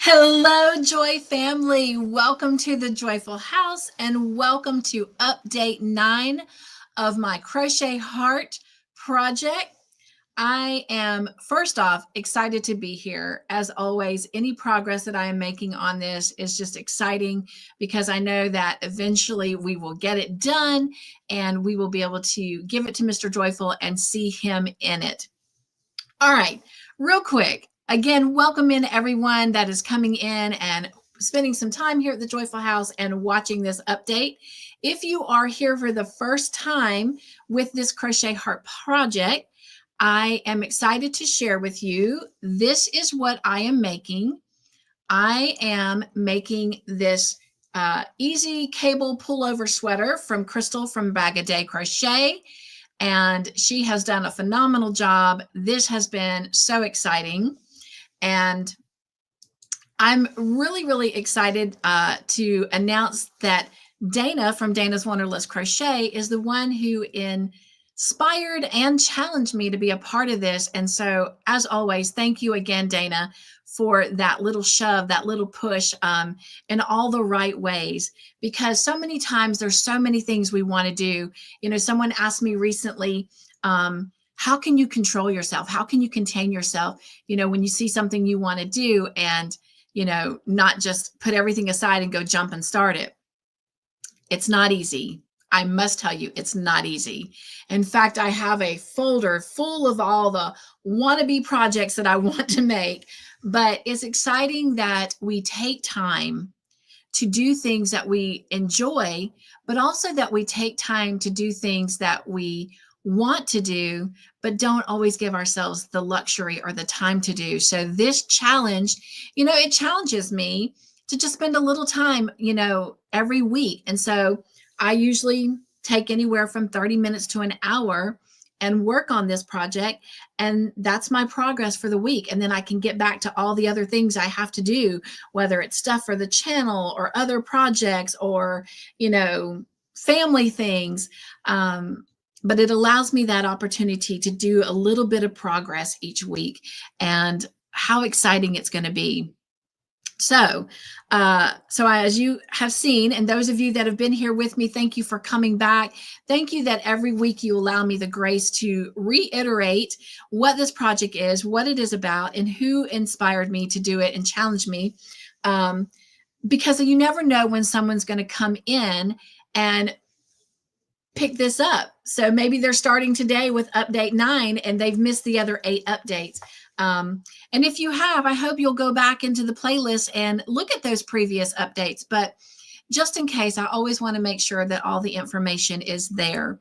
Hello, Joy family. Welcome to the Joyful House and welcome to update 9 of my Crochet Heart project. I am, first off, excited to be here. As always, any progress that I am making on this is just exciting because I know that eventually we will get it done and we will be able to give it to Mr. Joyful and see him in it. All right, real quick. Again, welcome in everyone that is coming in and spending some time here at the Joyful House and watching this update. If you are here for the first time with this Crochet Heart project, I am excited to share with you. This is what I am making. I am making this easy cable pullover sweater from Crystal from Bag a Day Crochet. And she has done a phenomenal job. This has been so exciting. And I'm really excited to announce that Dana from Dana's Wanderlust Crochet is the one who inspired and challenged me to be a part of this. And so, as always, thank you again, Dana, for that little shove, that little push in all the right ways. Because so many times there's so many things we want to do. You know, someone asked me recently, how can you control yourself? How can you contain yourself, you know, when you see something you want to do and, you know, not just put everything aside and go jump and start it? It's not easy. I must tell you, it's not easy. In fact, I have a folder full of all the wannabe projects that I want to make, but it's exciting that we take time to do things that we enjoy, but also that we take time to do things that we want to do, but don't always give ourselves the luxury or the time to do. So this challenge, you know, it challenges me to just spend a little time, you know, every week. And so I usually take anywhere from 30 minutes to an hour and work on this project. And that's my progress for the week. And then I can get back to all the other things I have to do, whether it's stuff for the channel or other projects or, you know, family things. But it allows me that opportunity to do a little bit of progress each week, and how exciting it's going to be. So as you have seen, and those of you that have been here with me, thank you for coming back. Thank you that every week you allow me the grace to reiterate what this project is, what it is about, and who inspired me to do it and challenge me. Because you never know when someone's going to come in and pick this up. So maybe they're starting today with update 9 and they've missed the other 8 updates. And if you have, I hope you'll go back into the playlist and look at those previous updates. But just in case, I always want to make sure that all the information is there.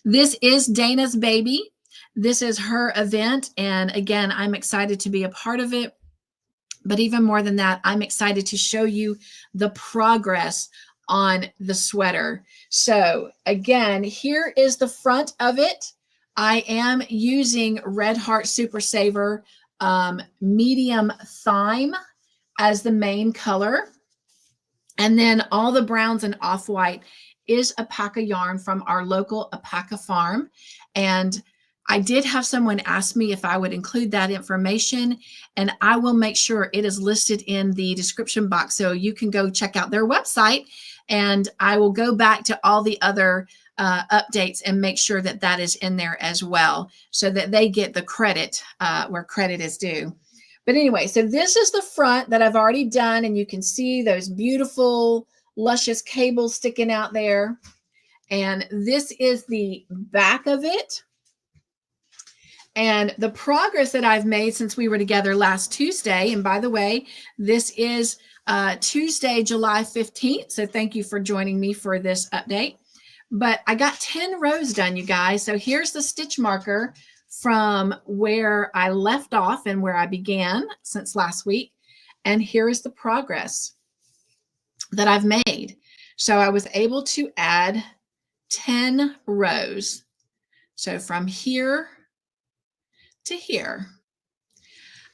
This is Dana's baby. This is her event. And again, I'm excited to be a part of it. But even more than that, I'm excited to show you the progress on the sweater. So again, here is the front of it. I am using Red Heart Super Saver medium thyme as the main color. And then all the browns and off-white is alpaca yarn from our local alpaca farm. And I did have someone ask me if I would include that information, and I will make sure it is listed in the description box so you can go check out their website, and I will go back to all the other updates and make sure that that is in there as well so that they get the credit where credit is due. But anyway, so this is the front that I've already done, and you can see those beautiful, luscious cables sticking out there. And this is the back of it. And the progress that I've made since we were together last Tuesday, and by the way, this is Tuesday, July 15th. So thank you for joining me for this update. But I got 10 rows done, you guys. So here's the stitch marker from where I left off and where I began since last week. And here is the progress that I've made. So I was able to add 10 rows. So from here to here.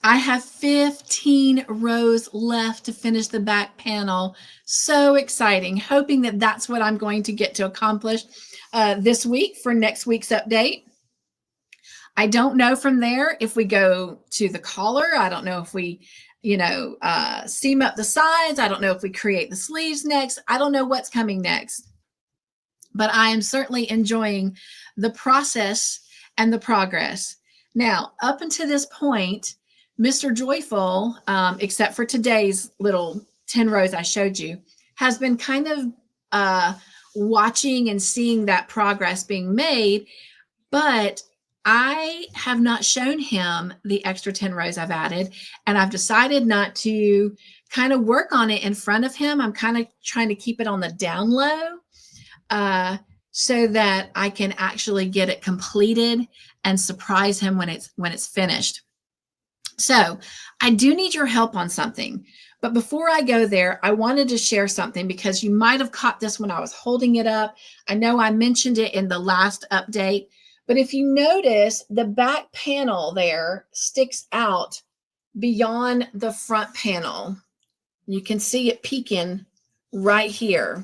I have 15 rows left to finish the back panel. So exciting. Hoping that that's what I'm going to get to accomplish this week for next week's update. I don't know from there if we go to the collar. I don't know if we, seam up the sides. I don't know if we create the sleeves next. I don't know what's coming next, but I am certainly enjoying the process and the progress. Now, up until this point, Mr. Joyful, except for today's little 10 rows I showed you, has been kind of watching and seeing that progress being made, but I have not shown him the extra 10 rows I've added, and I've decided not to kind of work on it in front of him. I'm kind of trying to keep it on the down low so that I can actually get it completed and surprise him when it's finished. So I do need your help on something. But before I go there, I wanted to share something because you might have caught this when I was holding it up. I know I mentioned it in the last update, but if you notice, the back panel there sticks out beyond the front panel. You can see it peeking right here.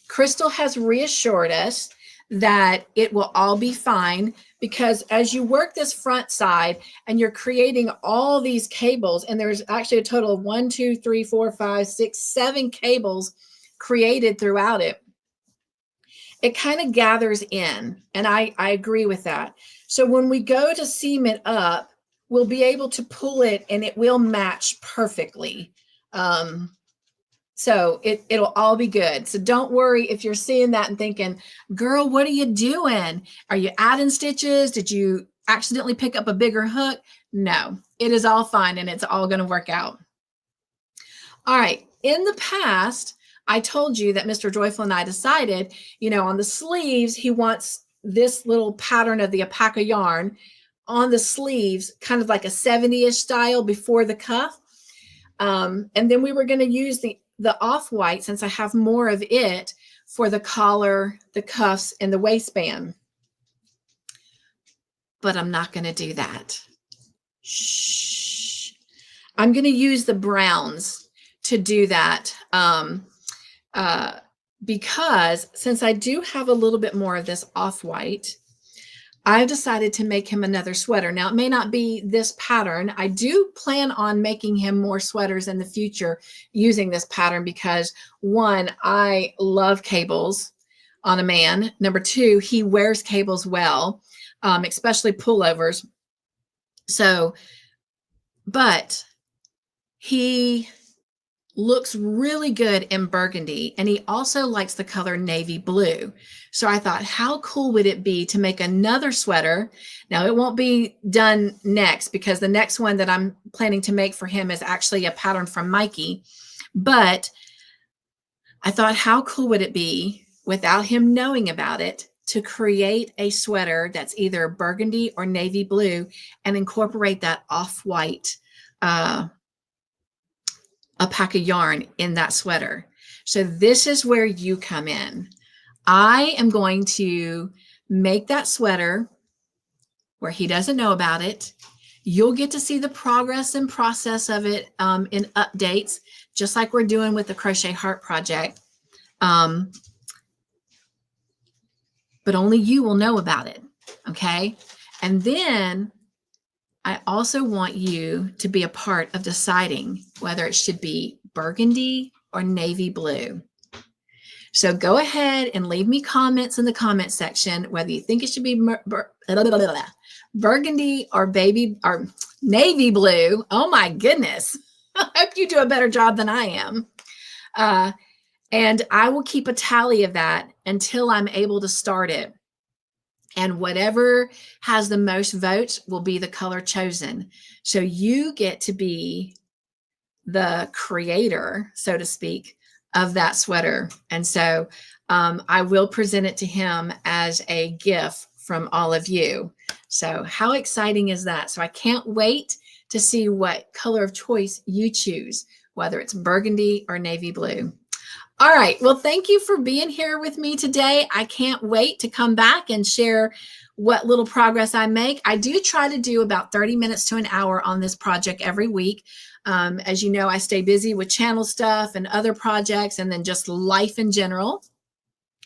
Crystal has reassured us that it will all be fine, because as you work this front side and you're creating all these cables, and there's actually a total of 1, 2, 3, 4, 5, 6, 7 cables created throughout it, it kind of gathers in. And I agree with that. So when we go to seam it up, we'll be able to pull it and it will match perfectly. So it'll all be good. So don't worry if you're seeing that and thinking, girl, what are you doing? Are you adding stitches? Did you accidentally pick up a bigger hook? No, it is all fine and it's all going to work out. All right. In the past, I told you that Mr. Joyful and I decided, on the sleeves, he wants this little pattern of the alpaca yarn on the sleeves, kind of like a 70-ish style before the cuff. And then we were going to use the off-white, since I have more of it, for the collar, the cuffs, and the waistband. But I'm not going to do that. Shh. I'm going to use the browns to do that because since I do have a little bit more of this off-white, I've decided to make him another sweater. Now, it may not be this pattern. I do plan on making him more sweaters in the future using this pattern because, one, I love cables on a man. Number two, he wears cables well, especially pullovers. So, but he looks really good in burgundy, and he also likes the color navy blue. So I thought, how cool would it be to make another sweater? Now, it won't be done next because the next one that I'm planning to make for him is actually a pattern from Mikey. But I thought, how cool would it be, without him knowing about it, to create a sweater that's either burgundy or navy blue and incorporate that off-white alpaca yarn in that sweater. So this is where you come in. I am going to make that sweater where he doesn't know about it. You'll get to see the progress and process of it in updates, just like we're doing with the Crochet Heart Project. But only you will know about it, okay? And then I also want you to be a part of deciding whether it should be burgundy or navy blue. So go ahead and leave me comments in the comment section whether you think it should be burgundy or navy blue. Oh my goodness. I hope you do a better job than I am. And I will keep a tally of that until I'm able to start it. And whatever has the most votes will be the color chosen. So you get to be the creator, so to speak, of that sweater. And so I will present it to him as a gift from all of you. So how exciting is that? So I can't wait to see what color of choice you choose, whether it's burgundy or navy blue. All right. Well, thank you for being here with me today. I can't wait to come back and share what little progress I make. I do try to do about 30 minutes to an hour on this project every week. As you know, I stay busy with channel stuff and other projects, and then just life in general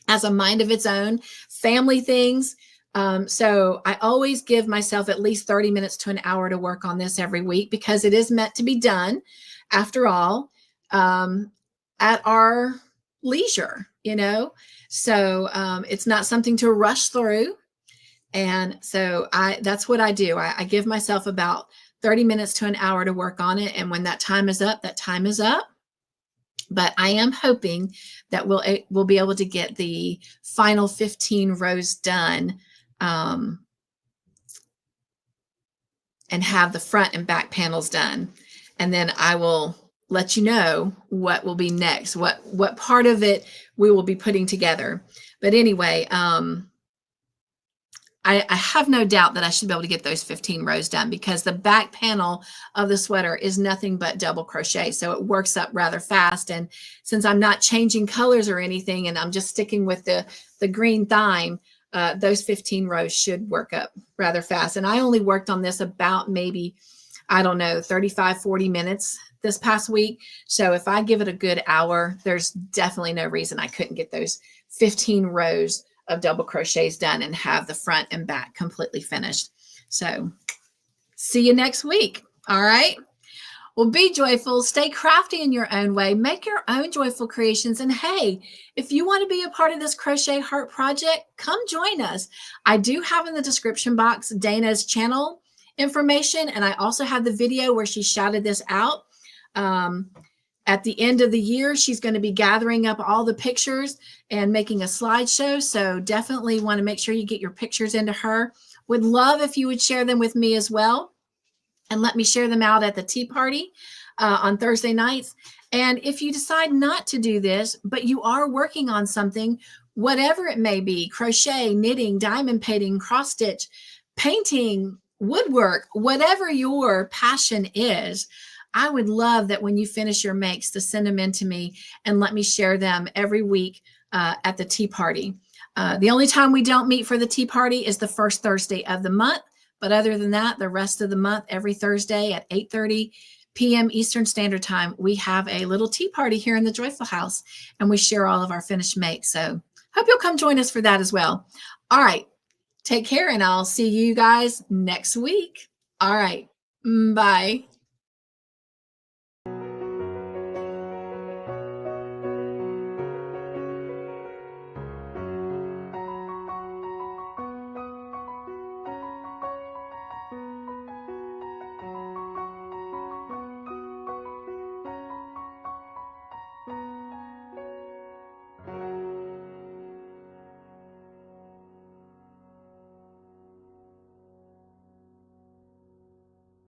has a mind of its own, family things. So I always give myself at least 30 minutes to an hour to work on this every week because it is meant to be done, after all, at our leisure, you know? So it's not something to rush through. And so that's what I do. I give myself about 30 minutes to an hour to work on it. And when that time is up, that time is up. But I am hoping that we'll be able to get the final 15 rows done, and have the front and back panels done. And then I will let you know what will be next, what part of it we will be putting together. But anyway, I have no doubt that I should be able to get those 15 rows done because the back panel of the sweater is nothing but double crochet. So it works up rather fast. And since I'm not changing colors or anything, and I'm just sticking with the green thyme, those 15 rows should work up rather fast. And I only worked on this about maybe, I don't know, 35, 40 minutes this past week. So if I give it a good hour, there's definitely no reason I couldn't get those 15 rows of double crochets done and have the front and back completely finished. So see you next week. All right. Well, be joyful, stay crafty in your own way, make your own joyful creations. And hey, if you want to be a part of this Crochet Heart project, come join us. I do have in the description box Dana's channel information, and I also have the video where she shouted this out. At the end of the year, she's going to be gathering up all the pictures and making a slideshow. So definitely want to make sure you get your pictures into her. Would love if you would share them with me as well, and let me share them out at the tea party on Thursday nights. And if you decide not to do this, but you are working on something, whatever it may be, crochet, knitting, diamond painting, cross stitch, painting, woodwork, whatever your passion is, I would love that when you finish your makes to send them in to me and let me share them every week at the tea party. The only time we don't meet for the tea party is the first Thursday of the month. But other than that, the rest of the month, every Thursday at 8:30 p.m. Eastern Standard Time, we have a little tea party here in the Joyful House, and we share all of our finished makes. So hope you'll come join us for that as well. All right. Take care, and I'll see you guys next week. All right. Bye.